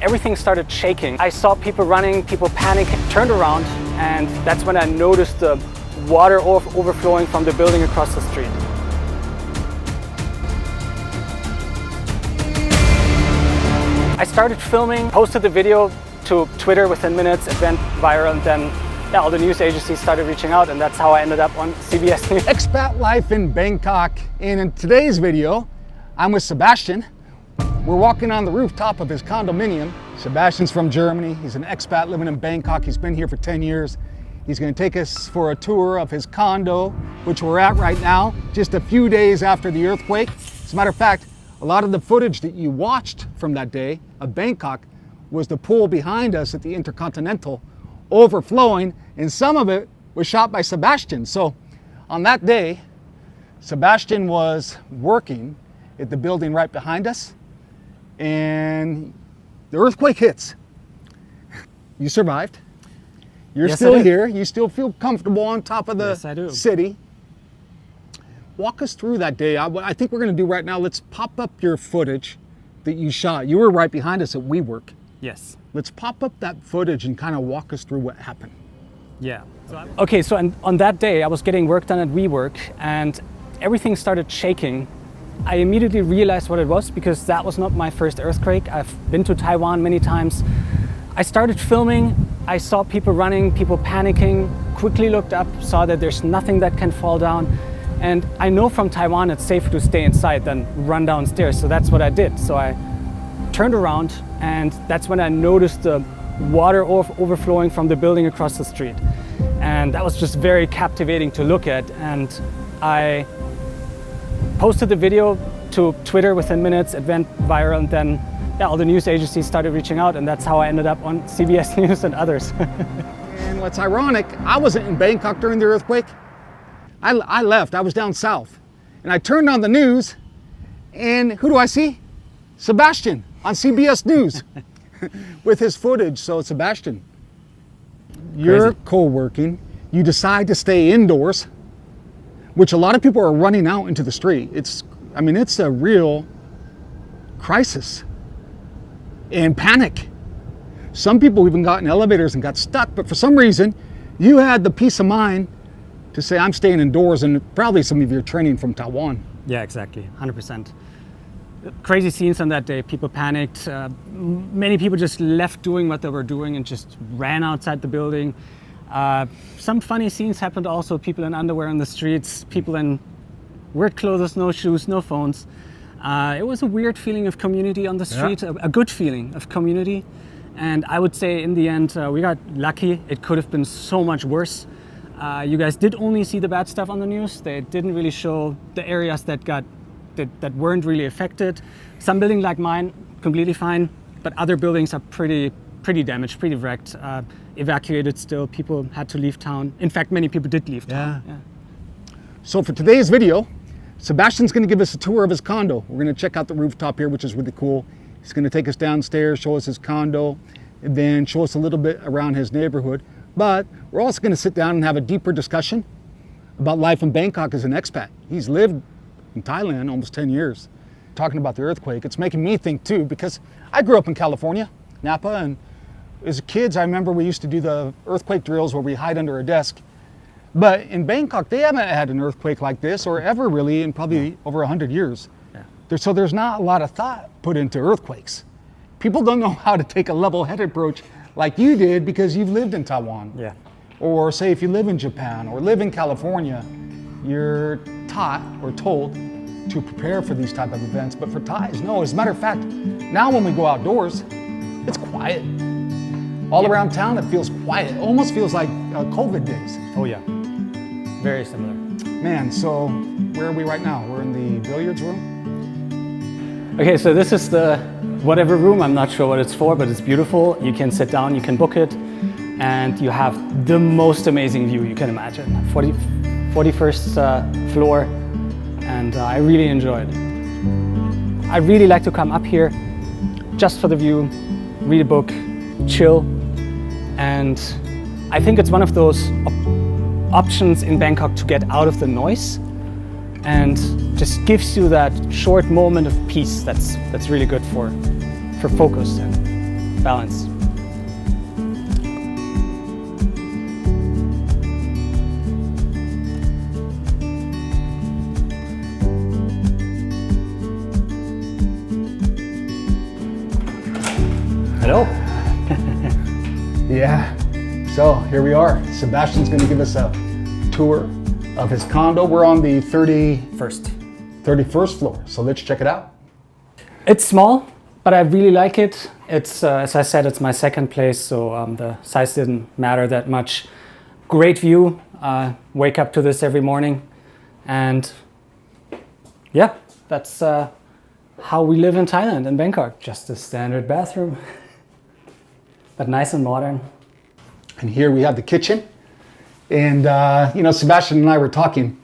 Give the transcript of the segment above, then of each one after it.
Everything started shaking. I saw people running, people panic, turned around, and that's when I noticed the water overflowing from the building across the street. I started filming, posted the video to Twitter within minutes, it went viral, and then all the news agencies started reaching out, and that's how I ended up on CBS News. Expat life in Bangkok, and in today's video, I'm with Sebastian. We're walking on the rooftop of his condominium. Sebastian's from Germany. He's an expat living in Bangkok. He's been here for 10 years. He's going to take us for a tour of his condo, which we're at right now, just a few days after the earthquake. As a matter of fact, a lot of the footage that you watched from that day of Bangkok was the pool behind us at the Intercontinental overflowing, and some of it was shot by Sebastian. So on that day, Sebastian was working at the building right behind us, and the earthquake hits. You survived. You're still here. You still feel comfortable on top of the city. Walk us through that day. I think we're going to do right now, let's pop up your footage that you shot. You were right behind us at WeWork. Yes. Let's pop up that footage and kind of walk us through what happened. Yeah. Okay, so on that day, I was getting work done at WeWork, and everything started shaking. I immediately realized what it was, because that was not my first earthquake. I've been to Taiwan many times. I started filming. I saw people running, people panicking, quickly looked up, saw that there's nothing that can fall down. And I know from Taiwan it's safer to stay inside than run downstairs, so that's what I did. So I turned around, and that's when I noticed the water overflowing from the building across the street. And that was just very captivating to look at. And I posted the video to Twitter within minutes, it went viral, and then all the news agencies started reaching out, and that's how I ended up on CBS News and others. And what's ironic, I wasn't in Bangkok during the earthquake. I left, I was down south. And I turned on the news, and who do I see? Sebastian on CBS News with his footage. So Sebastian, you're co-working, you decide to stay indoors, which a lot of people are running out into the street. It's a real crisis and panic. Some people even got in elevators and got stuck, but for some reason, you had the peace of mind to say, I'm staying indoors, and probably some of your training from Taiwan. Yeah, exactly, 100%. Crazy scenes on that day. People panicked. Many people just left doing what they were doing and just ran outside the building. Some funny scenes happened also. People in underwear on the streets, people in weird clothes, no shoes, no phones. It was a weird feeling of community on the street, a good feeling of community. And I would say in the end, we got lucky. It could have been so much worse. You guys did only see the bad stuff on the news. They didn't really show the areas that weren't really affected. Some building like mine, completely fine, but other buildings are pretty damaged, pretty wrecked. Evacuated still, people had to leave town. In fact, many people did leave town. Yeah. So for today's video, Sebastian's gonna give us a tour of his condo. We're gonna check out the rooftop here, which is really cool. He's gonna take us downstairs, show us his condo, and then show us a little bit around his neighborhood. But we're also gonna sit down and have a deeper discussion about life in Bangkok as an expat. He's lived in Thailand almost 10 years. Talking about the earthquake, it's making me think too, because I grew up in California, Napa, and as kids, I remember we used to do the earthquake drills where we hide under a desk. But in Bangkok, they haven't had an earthquake like this, or ever really, in probably over 100 years. Yeah. So there's not a lot of thought put into earthquakes. People don't know how to take a level-headed approach like you did because you've lived in Taiwan. Yeah. Or say if you live in Japan or live in California, you're taught or told to prepare for these type of events. But for Thais, no. As a matter of fact, now when we go outdoors, it's quiet. All around town, it feels quiet. It almost feels like COVID days. Oh yeah, very similar. Man, so where are we right now? We're in the billiards room? Okay, so this is the whatever room. I'm not sure what it's for, but it's beautiful. You can sit down, you can book it, and you have the most amazing view you can imagine. 41st floor, and I really enjoyed it. I really like to come up here just for the view, read a book, chill, and I think it's one of those options in Bangkok to get out of the noise and just gives you that short moment of peace that's really good for focus. And balance. Hello. Yeah, so here we are. Sebastian's going to give us a tour of his condo. We're on the 31st floor, so let's check it out. It's small, but I really like it. It's, as I said, it's my second place, so the size didn't matter that much. Great view. Wake up to this every morning, and yeah, that's how we live in Thailand, in Bangkok. Just a standard bathroom, but nice and modern. And here we have the kitchen. And, you know, Sebastian and I were talking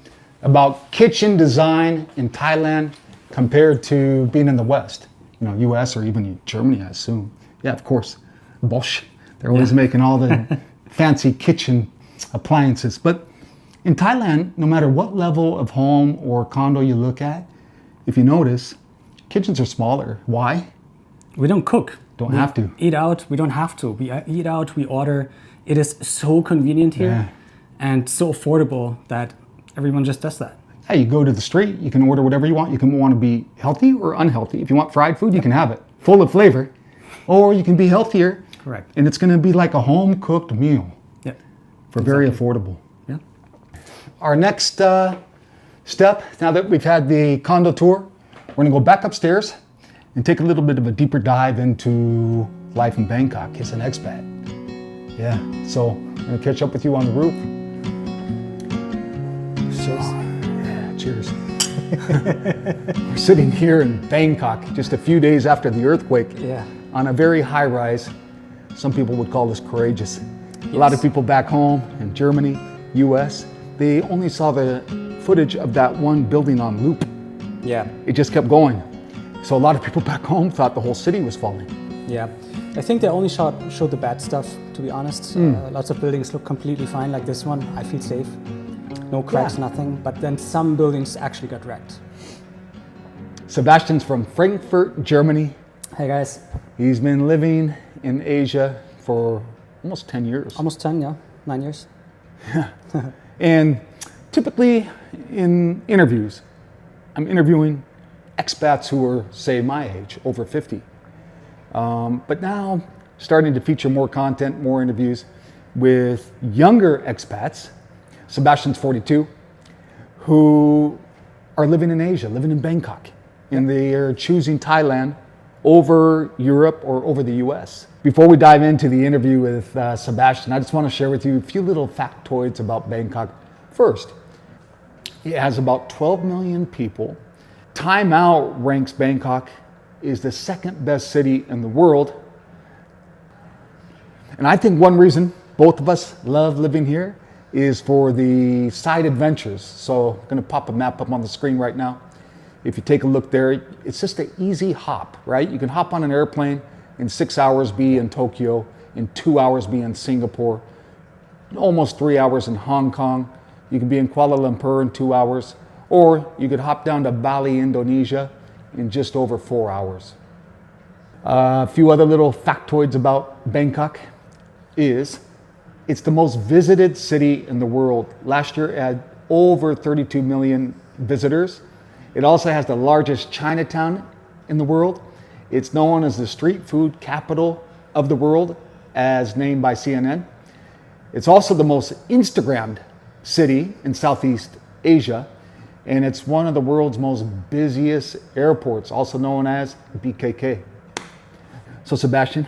about kitchen design in Thailand compared to being in the West, you know, US or even Germany, I assume. Yeah, of course, Bosch. They're always making all the fancy kitchen appliances. But in Thailand, no matter what level of home or condo you look at, if you notice, kitchens are smaller. Why? We don't cook. Don't have to. Eat out. We don't have to. We eat out. We order. It is so convenient here and so affordable that everyone just does that. Hey, you go to the street, you can order whatever you want. You can want to be healthy or unhealthy. If you want fried food, you can have it, full of flavor. Or you can be healthier. Correct. And it's going to be like a home-cooked meal. Yep. For very affordable. Yeah. Our next step, now that we've had the condo tour, we're going to go back upstairs and take a little bit of a deeper dive into life in Bangkok as an expat. Yeah, so I'm going to catch up with you on the roof. Cheers. We're sitting here in Bangkok just a few days after the earthquake on a very high rise. Some people would call this courageous. Yes. A lot of people back home in Germany, US, they only saw the footage of that one building on loop. Yeah. It just kept going. So a lot of people back home thought the whole city was falling. Yeah. I think they only showed the bad stuff, to be honest. Lots of buildings look completely fine, like this one. I feel safe. No cracks, nothing. But then some buildings actually got wrecked. Sebastian's from Frankfurt, Germany. Hey guys. He's been living in Asia for almost 10 years. Almost 10, yeah. 9 years. And typically in interviews, I'm interviewing expats who are, say, my age, over 50. But now starting to feature more content, more interviews with younger expats. Sebastian's 42, who are living in Asia, living in Bangkok, and they are choosing Thailand over Europe or over the US. Before we dive into the interview with Sebastian, I just want to share with you a few little factoids about Bangkok. First, it has about 12 million people. Time Out ranks Bangkok is the second best city in the world. And I think one reason both of us love living here is for the side adventures. So I'm going to pop a map up on the screen right now. If you take a look there, it's just an easy hop, right? You can hop on an airplane, in 6 hours be in Tokyo, in 2 hours be in Singapore, almost 3 hours in Hong Kong. You can be in Kuala Lumpur in 2 hours, or you could hop down to Bali, Indonesia in just over 4 hours. A few other little factoids about Bangkok is it's the most visited city in the world. Last year it had over 32 million visitors. It also has the largest Chinatown in the world. It's known as the street food capital of the world, as named by CNN. It's also the most Instagrammed city in Southeast Asia, and it's one of the world's most busiest airports, also known as BKK. So Sebastian,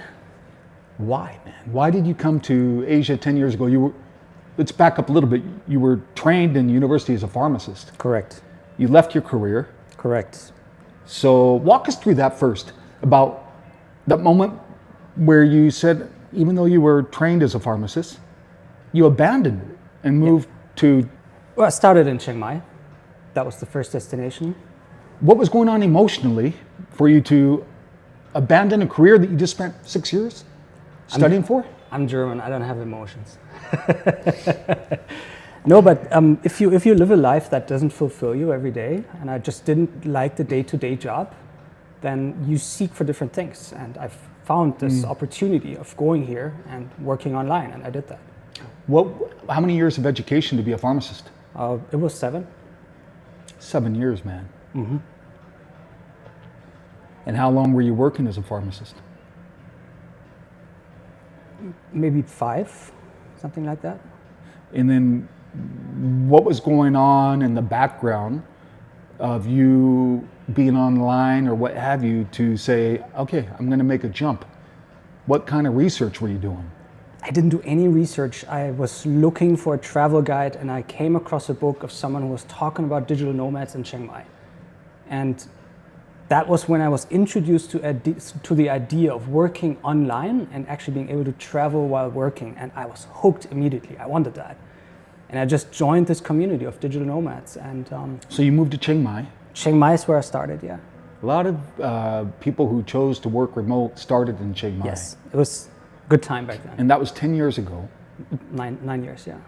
why, man? Why did you come to Asia 10 years ago? Let's back up a little bit. You were trained in university as a pharmacist. Correct. You left your career. Correct. So walk us through that first, about that moment where you said, even though you were trained as a pharmacist, you abandoned it and moved to... Well, I started in Chiang Mai. That was the first destination. What was going on emotionally for you to abandon a career that you just spent 6 years studying for? I'm German. I don't have emotions. No, but if you live a life that doesn't fulfill you every day, and I just didn't like the day-to-day job, then you seek for different things. And I found this opportunity of going here and working online, and I did that. How many years of education to be a pharmacist? It was 7. 7 years, man. Mm-hmm. And how long were you working as a pharmacist? Maybe 5, something like that. And then what was going on in the background of you being online or what have you to say, okay, I'm going to make a jump? What kind of research were you doing? I didn't do any research. I was looking for a travel guide and I came across a book of someone who was talking about digital nomads in Chiang Mai. And that was when I was introduced to the idea of working online and actually being able to travel while working. And I was hooked immediately. I wanted that. And I just joined this community of digital nomads. And so you moved to Chiang Mai? Chiang Mai is where I started, yeah. A lot of people who chose to work remote started in Chiang Mai. Yes, it was a good time back then. And that was 10 years ago? 9 years, yeah.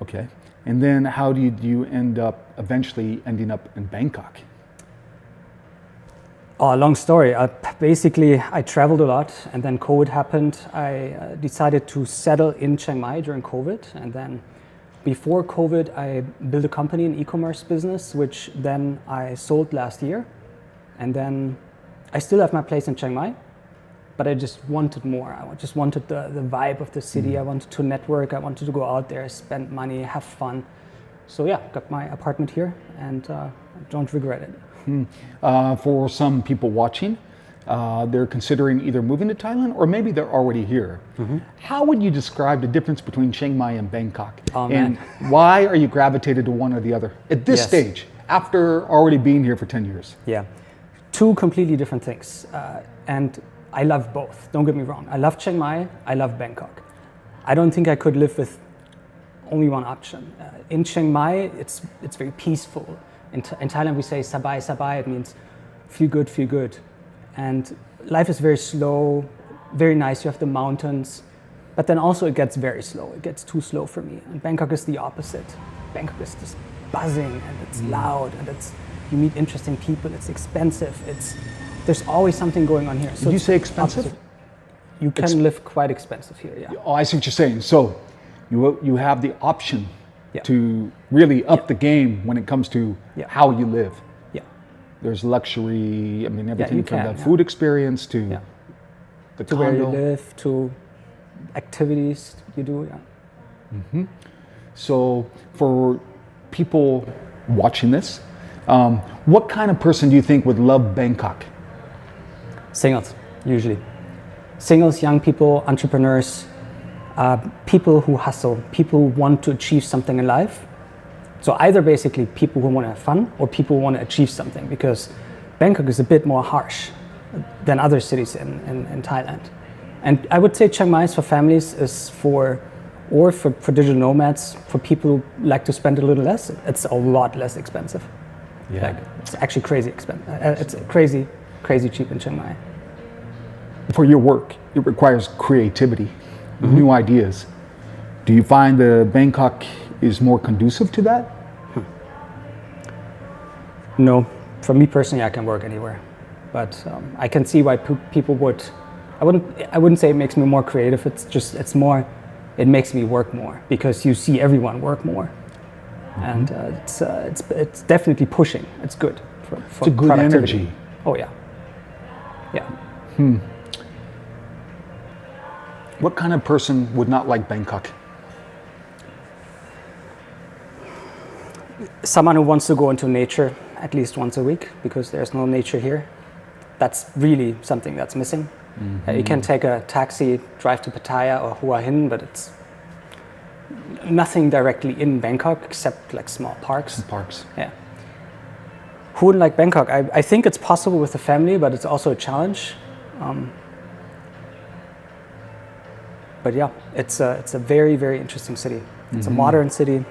Okay. And then how did you end up eventually ending up in Bangkok? Oh, long story. Basically, I traveled a lot and then COVID happened. I decided to settle in Chiang Mai during COVID. And then before COVID, I built a company, an e-commerce business, which then I sold last year. And then I still have my place in Chiang Mai, but I just wanted more. I just wanted the vibe of the city. I wanted to network. I wanted to go out there, spend money, have fun. So yeah, got my apartment here and I don't regret it. For some people watching, they're considering either moving to Thailand or maybe they're already here. Mm-hmm. How would you describe the difference between Chiang Mai and Bangkok? Oh, and man. why are you gravitated to one or the other at this stage, after already being here for 10 years? Yeah, 2 completely different things. And I love both, don't get me wrong. I love Chiang Mai, I love Bangkok. I don't think I could live with only one option. In Chiang Mai, it's very peaceful. In Thailand, we say sabai, sabai. It means feel good, feel good. And life is very slow, very nice. You have the mountains, but then also it gets very slow. It gets too slow for me. And Bangkok is the opposite. Bangkok is just buzzing and it's loud and you meet interesting people. It's expensive. There's always something going on here. So did you say expensive? Opposite. You can live quite expensive here, yeah. Oh, I see what you're saying. So you have the option to really up the game when it comes to how you live. Yeah. There's luxury, I mean, everything from the food experience to the condo. Where you live, to activities you do, yeah. Mm-hmm. So for people watching this, what kind of person do you think would love Bangkok? Singles, usually. Singles, young people, entrepreneurs, people who hustle, people who want to achieve something in life. So either basically people who want to have fun or people who want to achieve something, because Bangkok is a bit more harsh than other cities in Thailand. And I would say Chiang Mai is for families, is for digital nomads, for people who like to spend a little less. It's a lot less expensive. Yeah. Like, it's actually crazy expensive. It's crazy cheap in Chiang Mai. For your work, it requires creativity, new ideas. Do you find that Bangkok is more conducive to that? No, for me personally, I can work anywhere, but I can see why people would. I wouldn't say it makes me more creative. It makes me work more because you see everyone work more, and it's definitely pushing. It's good for it's a good energy. Oh yeah, yeah. What kind of person would not like Bangkok? Someone who wants to go into nature at least once a week, because there's no nature here. That's really something that's missing. You can take a taxi, drive to Pattaya or Hua Hin, but it's nothing directly in Bangkok except like small parks. Parks. Yeah. Who wouldn't like Bangkok? I think it's possible with the family, but it's also a challenge. But yeah, it's a very, very interesting city. It's a modern city.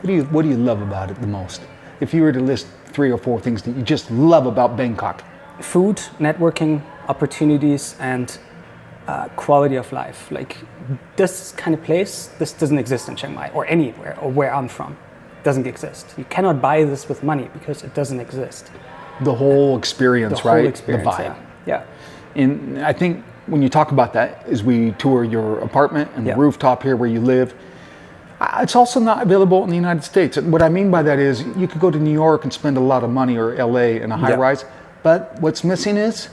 What do you love about it the most? If you were to list 3 or 4 things that you just love about Bangkok. Food, networking, opportunities, and quality of life. Like this kind of place, this doesn't exist in Chiang Mai or anywhere or where I'm from. It doesn't exist. You cannot buy this with money because it doesn't exist. The whole experience, right? The whole experience, the vibe. yeah. And I think when you talk about that, as we tour your apartment and the rooftop here where you live, it's also not available in the United States. And what I mean by that is you could go to New York and spend a lot of money, or LA in a high rise, but what's missing is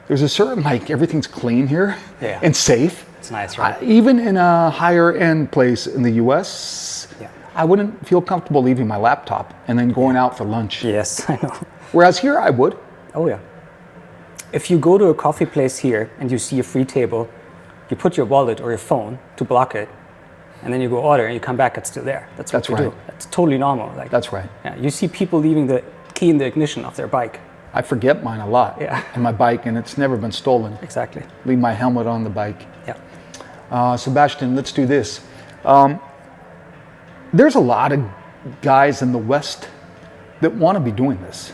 there's a certain, like, everything's clean here and safe. It's nice, right? Even in a higher end place in the US, I wouldn't feel comfortable leaving my laptop and then going out for lunch. Yes, I know. Whereas here I would. Oh yeah. If you go to a coffee place here and you see a free table, you put your wallet or your phone to block it, and then you go order and you come back, it's still there. That's what you do. That's totally normal. Like, that's right. Yeah, you see people leaving the key in the ignition of their bike. I forget mine a lot. And my bike, and it's never been stolen. Exactly. Leave my helmet on the bike. Yeah. Sebastian, let's do this. There's a lot of guys in the West that want to be doing this.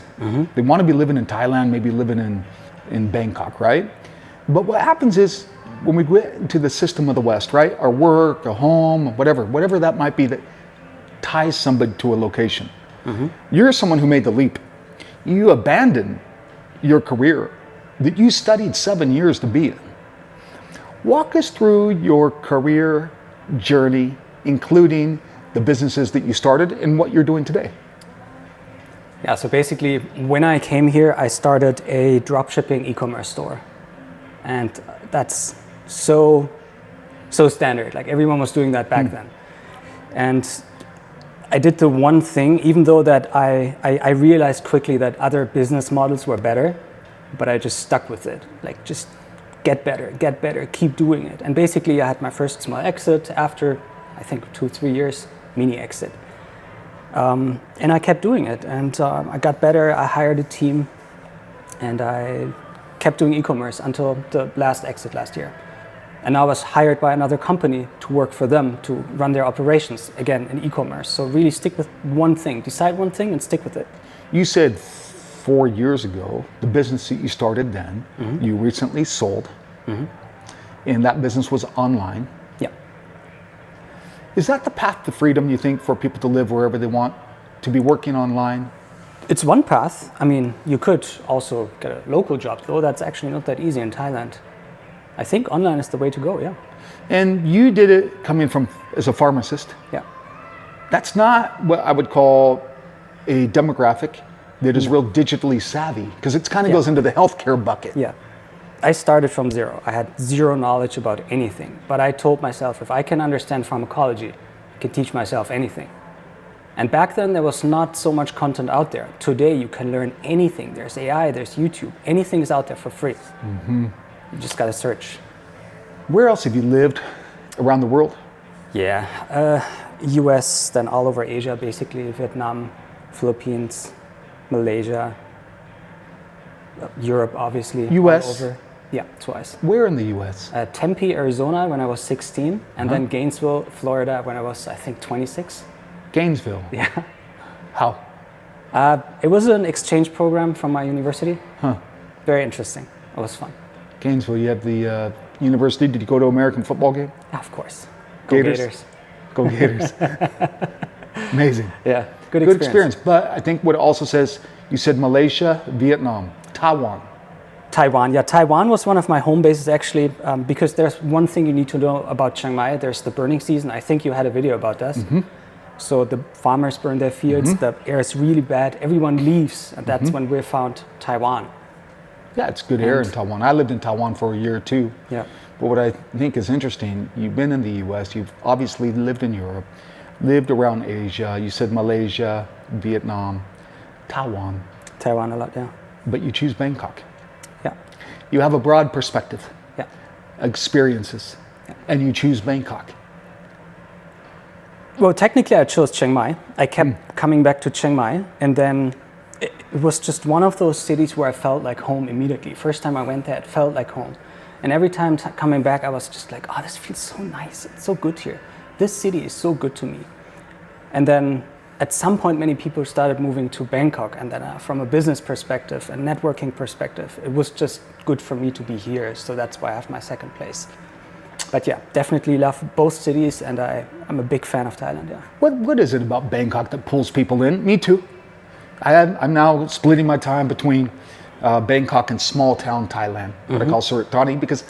They want to be living in Thailand, maybe living in Bangkok, right? But what happens is when we get into the system of the West, right? Our work, a home, whatever that might be that ties somebody to a location. You're someone who made the leap. You abandoned your career that you studied 7 years to be in. Walk us through your career journey, including the businesses that you started and what you're doing today. Yeah, so basically when I came here, I started a dropshipping e-commerce store. And that's so standard. Like, everyone was doing that back then. And I did the one thing, even though that I realized quickly that other business models were better, but I just stuck with it. Like, just get better, keep doing it. And basically I had my first small exit after, I think, 2-3 years, mini exit. And I kept doing it, and I got better. I hired a team, and I kept doing e-commerce until the last exit last year. And I was hired by another company to work for them to run their operations, again, in e-commerce. So really stick with one thing, decide one thing and stick with it. You said 4 years ago, the business that you started then, you recently sold, and that business was online. Yeah. Is that the path to freedom, you think, for people to live wherever they want, to be working online? It's one path. I mean, you could also get a local job, though that's actually not that easy in Thailand. I think online is the way to go, yeah. And you did it coming from as a pharmacist. Yeah. That's not what I would call a demographic that is real digitally savvy, because it kind of goes into the healthcare bucket. Yeah. I started from zero. I had zero knowledge about anything, but I told myself, if I can understand pharmacology, I can teach myself anything. And back then there was not so much content out there. Today you can learn anything. There's AI, there's YouTube, anything is out there for free. You just gotta search. Where else have you lived around the world? Yeah, US, then all over Asia, basically, Vietnam, Philippines, Malaysia, Europe, obviously. US? All over. Yeah, twice. Where in the US? Tempe, Arizona, when I was 16, and then Gainesville, Florida, when I was, I think, 26. Gainesville? Yeah. How? It was an exchange program from my university. Very interesting. It was fun. Gainesville, you had the university. Did you go to an American football game? Yeah, of course. Go Gators. Go Gators. Amazing. Yeah, good experience. But I think what it also says, you said Malaysia, Vietnam, Taiwan. Taiwan, yeah. Taiwan was one of my home bases, actually, because there's one thing you need to know about Chiang Mai. There's the burning season. I think you had a video about this. So the farmers burn their fields. The air is really bad. Everyone leaves, and that's when we found Taiwan. Yeah, it's good air in Taiwan. I lived in Taiwan for a year or two. Yeah. But what I think is interesting, you've been in the US, you've obviously lived in Europe, lived around Asia, you said Malaysia, Vietnam, Taiwan. Taiwan a lot, yeah. But you choose Bangkok. Yeah. You have a broad perspective, yeah, experiences, and you choose Bangkok. Well, technically I chose Chiang Mai. I kept coming back to Chiang Mai, and then it was just one of those cities where I felt like home immediately. First time I went there, it felt like home. And every time coming back, I was just like, oh, this feels so nice. It's so good here. This city is so good to me. And then at some point, many people started moving to Bangkok. And then from a business perspective and networking perspective, it was just good for me to be here. So that's why I have my second place. But yeah, definitely love both cities. And I'm a big fan of Thailand, yeah. What is it about Bangkok that pulls people in? Me too. I'm now splitting my time between Bangkok and small town Thailand, what I call Surat Thani, because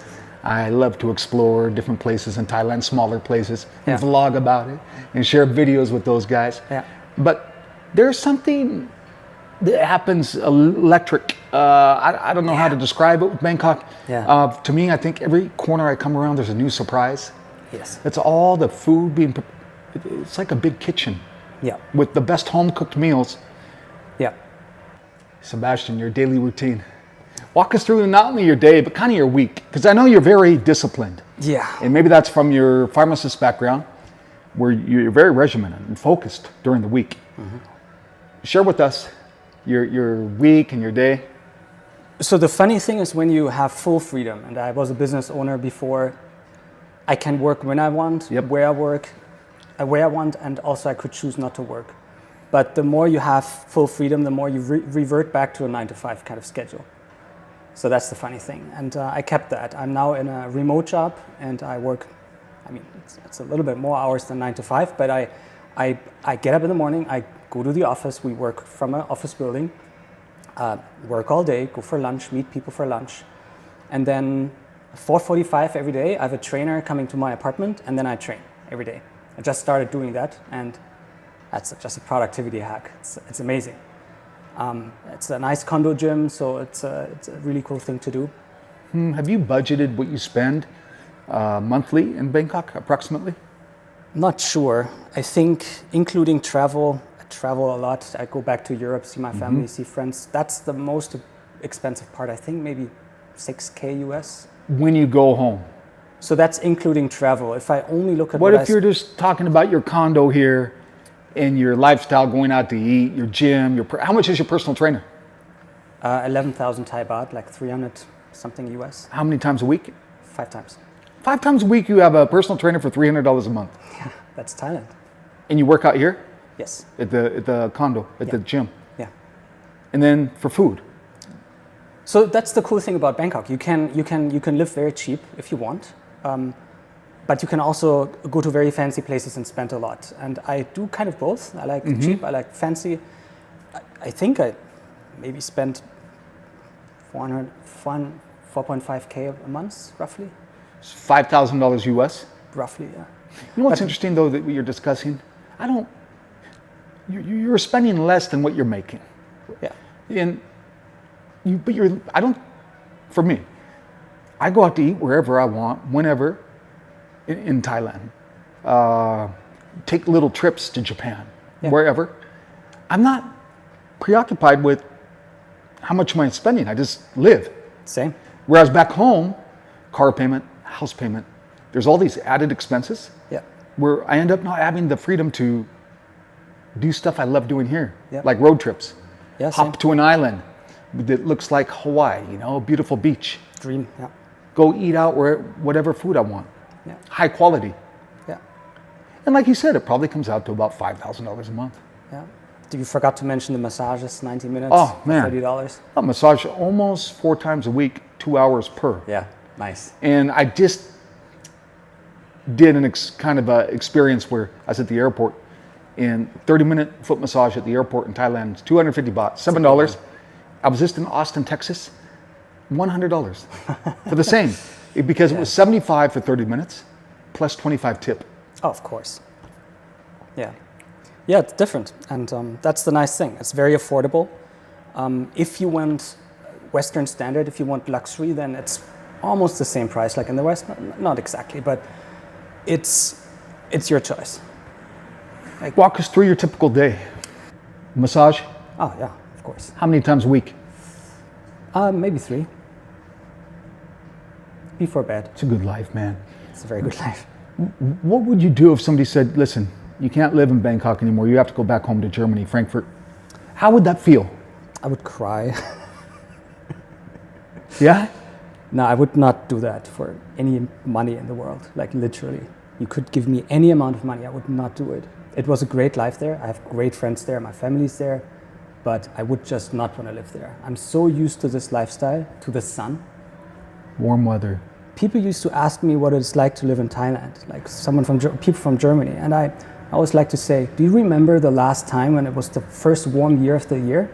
I love to explore different places in Thailand, smaller places, and vlog about it and share videos with those guys. Yeah. But there's something that happens electric. I don't know how to describe it with Bangkok. Yeah. To me, I think every corner I come around, there's a new surprise. Yes. It's all the food being, it's like a big kitchen. Yeah. With the best home cooked meals. Yeah. Sebastian, your daily routine. Walk us through not only your day, but kind of your week. Because I know you're very disciplined. Yeah. And maybe that's from your pharmacist background, where you're very regimented and focused during the week. Share with us your week and your day. So the funny thing is when you have full freedom, and I was a business owner before, I can work when I want, where I want, and also I could choose not to work. But the more you have full freedom, the more you revert back to a 9-to-5 kind of schedule. So that's the funny thing. And I kept that. I'm now in a remote job and I work, I mean, it's a little bit more hours than 9-to-5, but I get up in the morning, I go to the office, we work from an office building, work all day, go for lunch, meet people for lunch. And then 4:45 every day, I have a trainer coming to my apartment and then I train every day. I just started doing that and that's just a productivity hack. It's amazing. It's a nice condo gym, so it's a really cool thing to do. Have you budgeted what you spend monthly in Bangkok, approximately? Not sure. I think including travel, I travel a lot. I go back to Europe, see my family, see friends. That's the most expensive part. I think maybe $6K US. When you go home? So that's including travel. If I only look at what if you're just talking about your condo here and your lifestyle, going out to eat, your gym, how much is your personal trainer? 11,000 Thai baht, like 300 something US. How many times a week? 5 times. 5 times a week you have a personal trainer for $300 a month. Yeah, that's Thailand. And you work out here? Yes. At the condo, at the gym? Yeah. And then for food? So that's the cool thing about Bangkok. You can live very cheap if you want. But you can also go to very fancy places and spend a lot. And I do kind of both. I like cheap, I like fancy. I think I maybe spent 4.5K a month, roughly. $5,000 US? Roughly, yeah. You know what's interesting though that you're discussing? You're spending less than what you're making. Yeah. For me, I go out to eat wherever I want, whenever, in Thailand. Take little trips to Japan, wherever. I'm not preoccupied with how much am I spending. I just live. Same. Whereas back home, car payment, house payment, there's all these added expenses. Yeah. Where I end up not having the freedom to do stuff I love doing here, Yeah. like road trips. Yeah, Hop to an island that looks like Hawaii, a beautiful beach. Dream, yeah. Go eat out whatever food I want. Yeah. High quality. Yeah. And like you said, it probably comes out to about $5,000 a month. Yeah. You forgot to mention the massages, 90 minutes, oh, man. $30. A massage almost 4 times a week, 2 hours per. Yeah, nice. And I just did kind of an experience where I was at the airport and 30-minute foot massage at the airport in Thailand, 250 baht, $7. I was just in Austin, Texas, $100 for the same, because it was 75 for 30 minutes plus 25 tip. Oh, of course. Yeah. Yeah, it's different. And that's the nice thing. It's very affordable. If you want Western standard, if you want luxury, then it's almost the same price like in the West. Not exactly, but it's your choice. Like, walk us through your typical day. Massage? Oh, yeah, of course. How many times a week? Maybe 3. Before bed. It's a good life, man. It's a very good life. What would you do if somebody said, listen, you can't live in Bangkok anymore, you have to go back home to Germany, Frankfurt? How would that feel? I would cry. Yeah? No, I would not do that for any money in the world, like literally. You could give me any amount of money, I would not do it. It was a great life there. I have great friends there, my family's there, but I would just not want to live there. I'm so used to this lifestyle, to the sun. Warm weather. People used to ask me what it's like to live in Thailand, like people from Germany. And I always like to say, do you remember the last time when it was the first warm year of the year?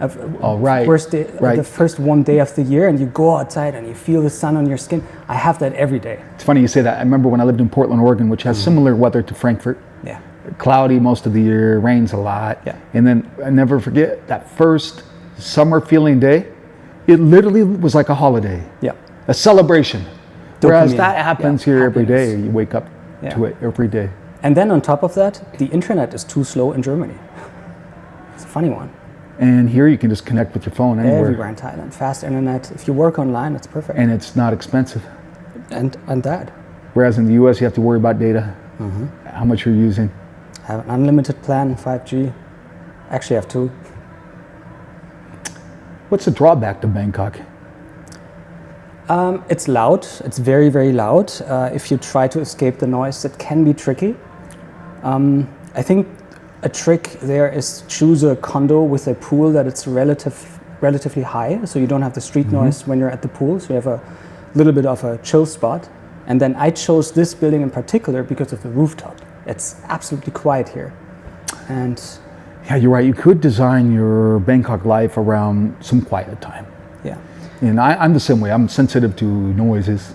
Oh, right. Worst day, Right. the first warm day of the year, and you go outside and you feel the sun on your skin. I have that every day. It's funny you say that. I remember when I lived in Portland, Oregon, which has similar weather to Frankfurt. Yeah. Cloudy most of the year, rains a lot. Yeah. And then I never forget that first summer feeling day. It literally was like a holiday, Yeah. a celebration. Whereas Dopamine. that happens Yeah. here every day. Happiness. You wake up to it every day. And then on top of that, the internet is too slow in Germany. It's a funny one. And here you can just connect with your phone anywhere. Everywhere in Thailand, fast internet. If you work online, it's perfect. And it's not expensive. And that. Whereas in the US, you have to worry about data, how much you're using. I have an unlimited plan, 5G. Actually, I have two. What's the drawback to Bangkok? It's loud. It's very, very loud. If you try to escape the noise, it can be tricky. I think a trick there is choose a condo with a pool that it's relatively high, so you don't have the street noise when you're at the pool, so you have a little bit of a chill spot. And then I chose this building in particular because of the rooftop. It's absolutely quiet here. And Yeah, you're right. You could design your Bangkok life around some quiet time. yeah, And I'm the same way. I'm sensitive to noises,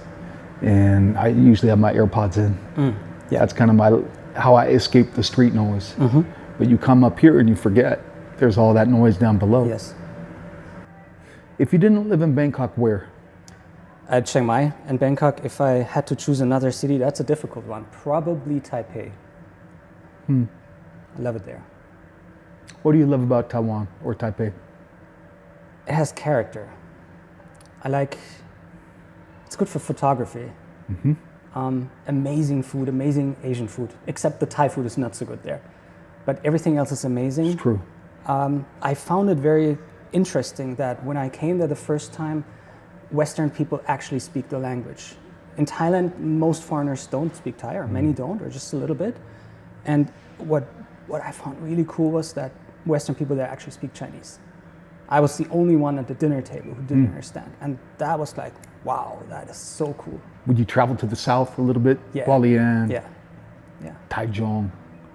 and I usually have my AirPods in. Yeah. That's kind of how I escape the street noise. But you come up here and you forget there's all that noise down below. yes. If you didn't live in Bangkok, where? At Chiang Mai and Bangkok, if I had to choose another city, that's a difficult one. Probably Taipei. I love it there. What do you love about Taiwan or Taipei? It has character. It's good for photography. Amazing food, amazing Asian food, except the Thai food is not so good there. But everything else is amazing. It's true. I found it very interesting that when I came there the first time, Western people actually speak the language. In Thailand, most foreigners don't speak Thai, or many don't, or just a little bit. And what I found really cool was that Western people there actually speak Chinese. I was the only one at the dinner table who didn't understand. And that was like, wow, that is so cool. Would you travel to the south a little bit? Yeah. Hualien, Yeah, yeah, Taichung,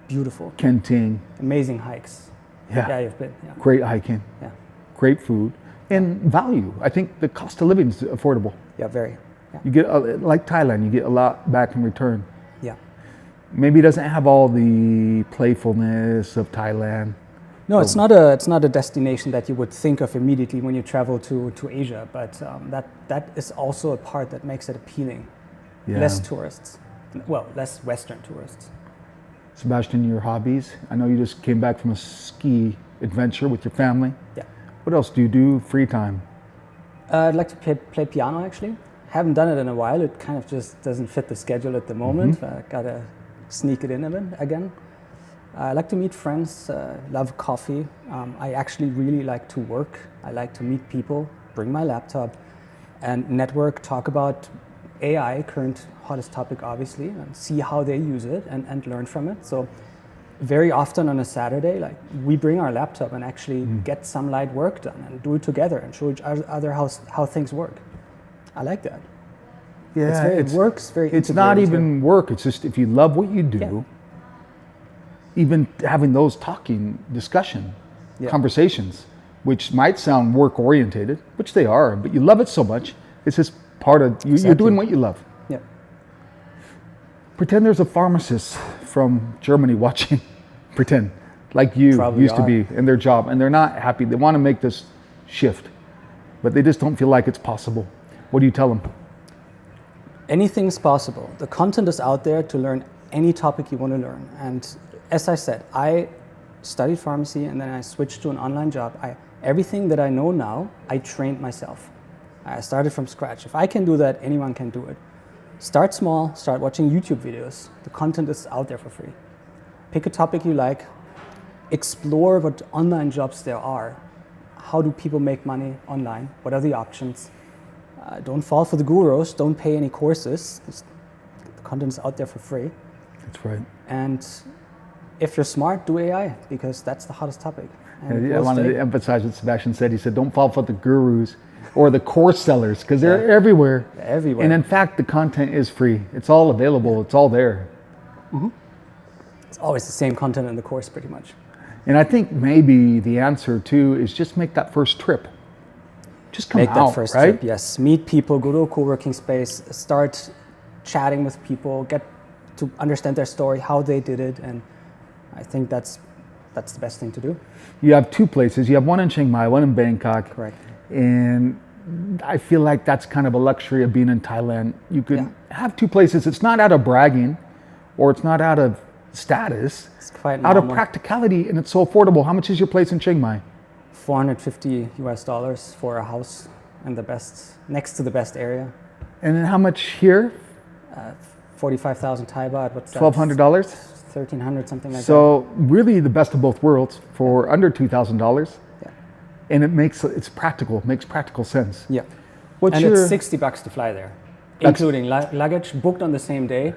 beautiful. Kenting. Amazing hikes. Yeah. Yeah, you've been, yeah. Great hiking. Yeah, Great food. And value. I think the cost of living is affordable. yeah, very. Yeah, You get, like Thailand, you get a lot back in return. yeah. Maybe it doesn't have all the playfulness of Thailand. No, it's not a destination that you would think of immediately when you travel to Asia, but that is also a part that makes it appealing. Yeah. Less tourists, well, less Western tourists. Sebastian, your hobbies? I know you just came back from a ski adventure with your family. Yeah, What else do you do free time? I'd like to play piano actually. Haven't done it in a while. It kind of just doesn't fit the schedule at the moment. Gotta sneak it in again. I like to meet friends, love coffee. I actually really like to work. I like to meet people, bring my laptop, and network, talk about AI, current hottest topic obviously, and see how they use it and learn from it. So very often on a Saturday, like we bring our laptop and actually get some light work done and do it together and show each other how things work. I like that. Yeah, it works very It's not integrated even work. It's just if you love what you do, Yeah. even having those talking discussion Yeah. conversations, which might sound work orientated, which they are, but you love it so much, it's just part of you. You're Exactly. doing what you love. Yeah. Pretend there's a pharmacist from Germany watching. Pretend like you Probably used to are. be in their job, and they're not happy. They want to make this shift, but they just don't feel like it's possible. What do you tell them? Anything's possible. The content is out there to learn any topic you want to learn. And as I said, I studied pharmacy and then I switched to an online job. Everything that I know now, I trained myself. I started from scratch. If I can do that, anyone can do it. Start small, start watching YouTube videos. The content is out there for free. Pick a topic you like, explore what online jobs there are. How do people make money online? What are the options? Don't fall for the gurus, don't pay any courses. The content is out there for free. That's right. And if you're smart, do AI, because that's the hottest topic. And I wanted to emphasize what Sebastian said. He said, don't fall for the gurus or the course sellers, because they're everywhere. Everywhere. And in fact, the content is free. It's all available. It's all there. It's always the same content in the course, pretty much. And I think maybe the answer too is just make that first trip. Just come Make out, that first right? trip, yes. Meet people, go to a co-working space, start chatting with people, get to understand their story, how they did it, and I think that's the best thing to do. You have two places. You have one in Chiang Mai, one in Bangkok. Correct. And I feel like that's kind of a luxury of being in Thailand. You can have two places. It's not out of bragging or it's not out of status. It's quite out of normal. practicality, and it's so affordable. How much is your place in Chiang Mai? $450 for a house in the best, next to the best area. And then how much here? 45,000 Thai baht. What's that? $1,200? 1,300, something like that. So really the best of both worlds for under $2,000. Yeah. And it's practical, makes practical sense. Yeah. What's and your, it's $60 to fly there, including luggage, booked on the same day.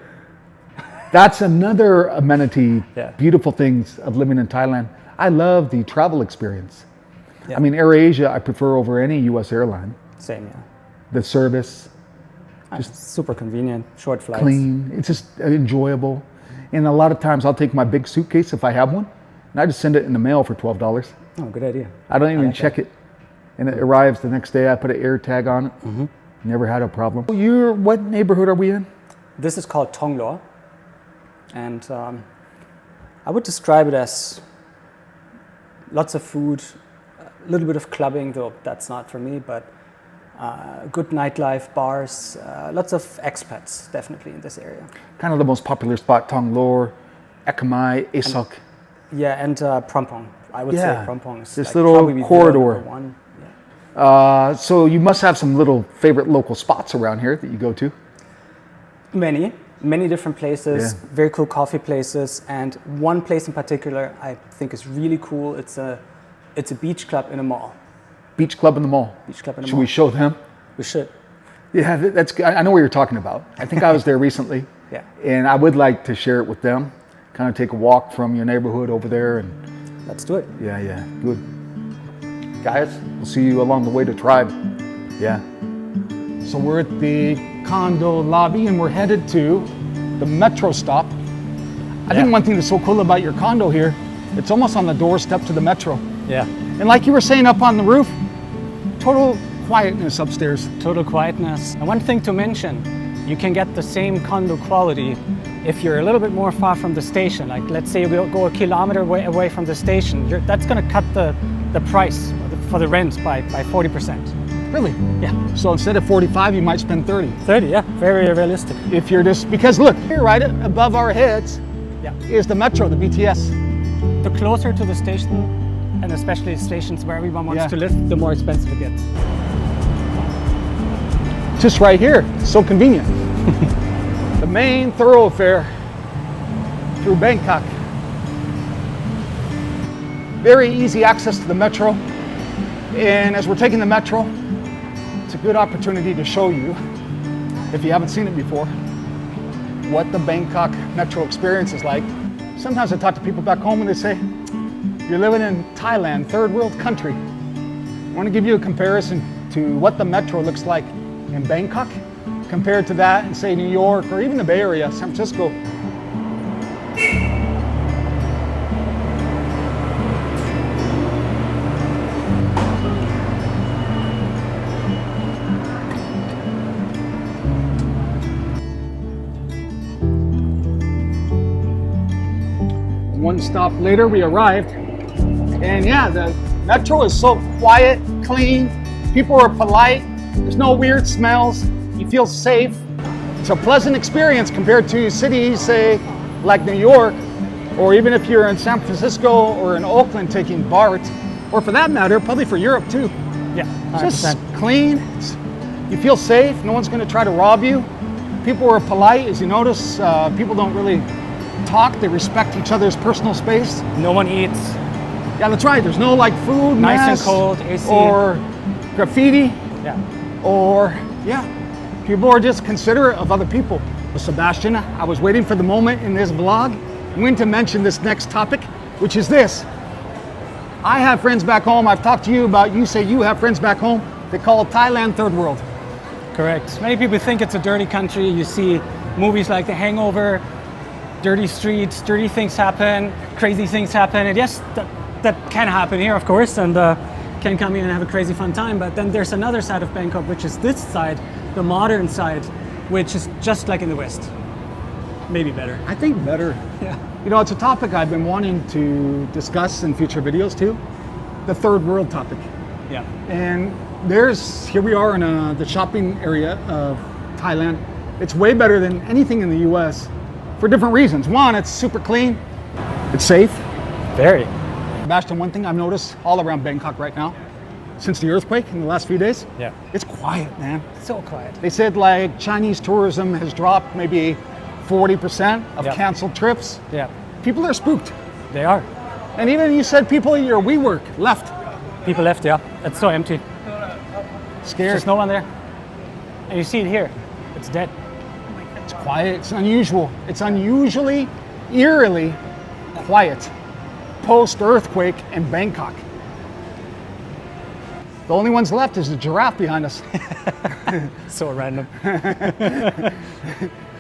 That's another amenity, Yeah. beautiful things of living in Thailand. I love the travel experience. Yeah. I mean, AirAsia I prefer over any US airline. Same, yeah. The service, Just super convenient, short flights. clean, it's just enjoyable. And a lot of times I'll take my big suitcase if I have one, and I just send it in the mail for $12. Oh, good idea. I don't even like check it. And it arrives the next day. I put an air tag on it. Never had a problem. What neighborhood are we in? This is called Tonglo, and I would describe it as lots of food, a little bit of clubbing, though that's not for me, but good nightlife, bars, lots of expats definitely in this area. Kind of the most popular spot, Thong Lor, Ekamai, Esok. Yeah, and Prompong. I would say Prompong is this like little probably the corridor. number one. Yeah. So you must have some little favorite local spots around here that you go to. Many different places, Yeah. very cool coffee places, and one place in particular I think is really cool. It's a beach club in a mall. Beach Club in the mall. Beach club in a Should mall. we show them? We should. Yeah, that's good. I know what you're talking about. I think I was there recently. Yeah. And I would like to share it with them. Kind of take a walk from your neighborhood over there. And Let's do it. yeah, good. Guys, we'll see you along the way to Tribe. Yeah. So we're at the condo lobby and we're headed to the metro stop. I think one thing that's so cool about your condo here, it's almost on the doorstep to the metro. Yeah. And like you were saying up on the roof, total quietness upstairs. Total quietness. And one thing to mention, you can get the same condo quality if you're a little bit more far from the station. Like let's say you go a kilometer away from the station, that's going to cut the price for the rent by 40%. Really? Yeah. So instead of 45, you might spend 30. 30, yeah, very realistic. If you're just, because look, here right above our heads Yeah. is the metro, the BTS. The closer to the station, and especially stations where everyone wants Yeah. to live, the more expensive it gets. Just right here, so convenient. The main thoroughfare through Bangkok. Very easy access to the metro. And as we're taking the metro, it's a good opportunity to show you, if you haven't seen it before, what the Bangkok metro experience is like. Sometimes I talk to people back home and they say, you're living in Thailand, third world country. I want to give you a comparison to what the metro looks like in Bangkok compared to that in, say, New York or even the Bay Area, San Francisco. One stop later, we arrived. And yeah, the metro is so quiet, clean. People are polite. There's no weird smells. You feel safe. It's a pleasant experience compared to cities, say, like New York, or even if you're in San Francisco or in Oakland taking BART, or for that matter, probably for Europe too. Yeah, 100%. Just clean. You feel safe. No one's going to try to rob you. People are polite, as you notice. People don't really talk. They respect each other's personal space. No one eats. Yeah, that's right. There's no like food Nice mess and cold, AC. or graffiti, Yeah. or people are just considerate of other people. Well, Sebastian, I was waiting for the moment in this vlog when to mention this next topic, which is this. I have friends back home. I've talked to you about, you say you have friends back home. They call Thailand third world. Correct. Many people think it's a dirty country. You see movies like The Hangover, dirty streets, dirty things happen, crazy things happen. And yes, that can happen here, of course, and can come here and have a crazy fun time. But then there's another side of Bangkok, which is this side, the modern side, which is just like in the West. Maybe better. I think better. Yeah. You know, it's a topic I've been wanting to discuss in future videos too. The third world topic. Yeah. And here we are in the shopping area of Thailand. It's way better than anything in the US for different reasons. One, it's super clean. It's safe. Very. Sebastian, one thing I've noticed all around Bangkok right now, since the earthquake in the last few days, Yeah. it's quiet, man. So quiet. They said like Chinese tourism has dropped maybe 40% of Yep. canceled trips. Yeah. People are spooked. They are. And even you said people at your WeWork left. People left, yeah. It's so empty. Scared. There's no one there. And you see it here. It's dead. It's quiet. It's unusual. It's unusually, eerily quiet post-earthquake in Bangkok. The only ones left is the giraffe behind us. So random.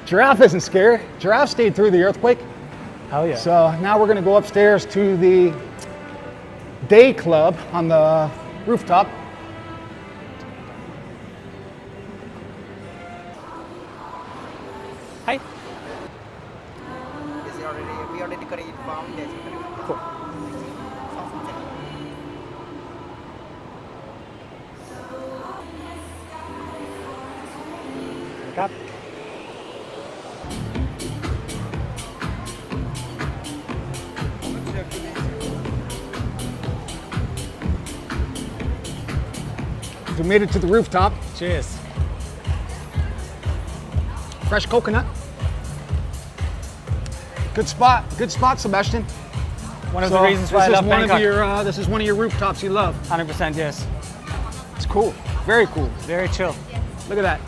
Giraffe isn't scared. Giraffe stayed through the earthquake. Hell yeah. So now we're going to go upstairs to the day club on the rooftop. Hi. We already created form. Cool. Wake up. We made it to the rooftop. Cheers. Fresh coconut. Good spot, Sebastian. One of the reasons why I love Bangkok. This is one of your rooftops you love. 100% yes. It's cool, very cool. Very chill. Look at that.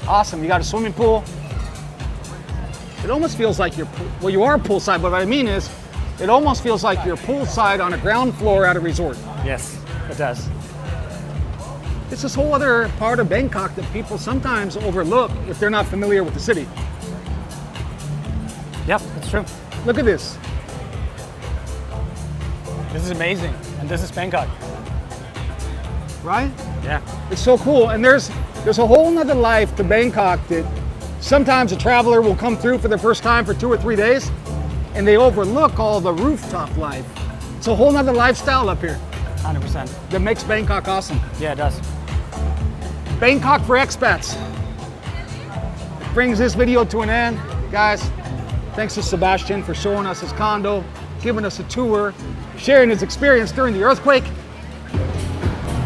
Awesome, you got a swimming pool. It almost feels like well, you are poolside, but what I mean is, it almost feels like you're poolside on a ground floor at a resort. Yes, it does. It's this whole other part of Bangkok that people sometimes overlook if they're not familiar with the city. Yep, it's true. Look at this. This is amazing. And this is Bangkok. Right? Yeah. It's so cool. And there's a whole nother life to Bangkok that sometimes a traveler will come through for the first time for 2 or 3 days and they overlook all the rooftop life. It's a whole nother lifestyle up here 100%. that makes Bangkok awesome. Yeah, it does. Bangkok for expats. Brings this video to an end. Guys, thanks to Sebastian for showing us his condo, giving us a tour, sharing his experience during the earthquake.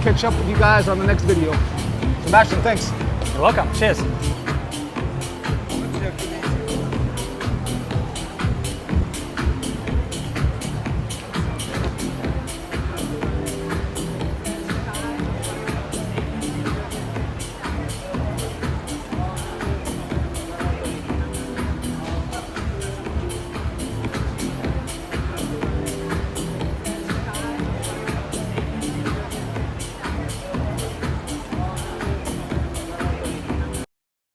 Catch up with you guys on the next video. Sebastian, thanks. You're welcome. Cheers.